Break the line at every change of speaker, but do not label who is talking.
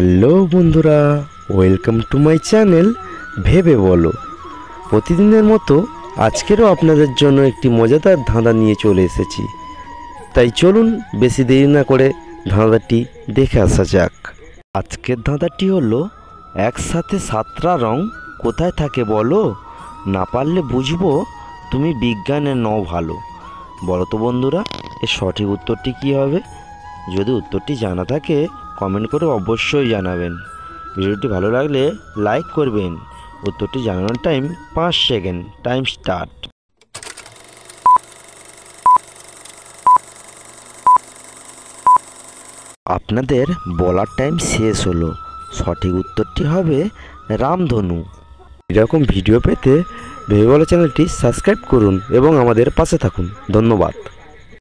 Hello বন্ধুরা, welcome to my channel ভেবে বলো। প্রতিদিনের মতো আজকেরও আপনাদের জন্য একটি মজাদার ধাঁধা নিয়ে চলে এসেছি। তাই চলুন বেশি দেরি না করে ধাঁধাটি দেখে আসা যাক। আজকের ধাঁধাটি হলো, একসাথে সাতটা রং কোথায় থাকে বলো, না পারলে বুঝবো তুমি বিজ্ঞানে নও ভালো। বলো তো বন্ধুরা, এর সঠিক উত্তরটি কী হবে? যদি উত্তরটি জানা থাকে কমেন্ট করে অবশ্যই জানাবেন। ভিডিওটি ভালো লাগলে লাইক করবেন। উত্তরটি জানানোর টাইম 5 সেকেন্ড। Time start. আপনাদের বলার টাইম শেষ হলো। সঠিক উত্তরটি হবে রামধনু। এরকম ভিডিও পেতে ভেবে বলো চ্যানেলটি সাবস্ক্রাইব করুন এবং আমাদের পাশে থাকুন। ধন্যবাদ।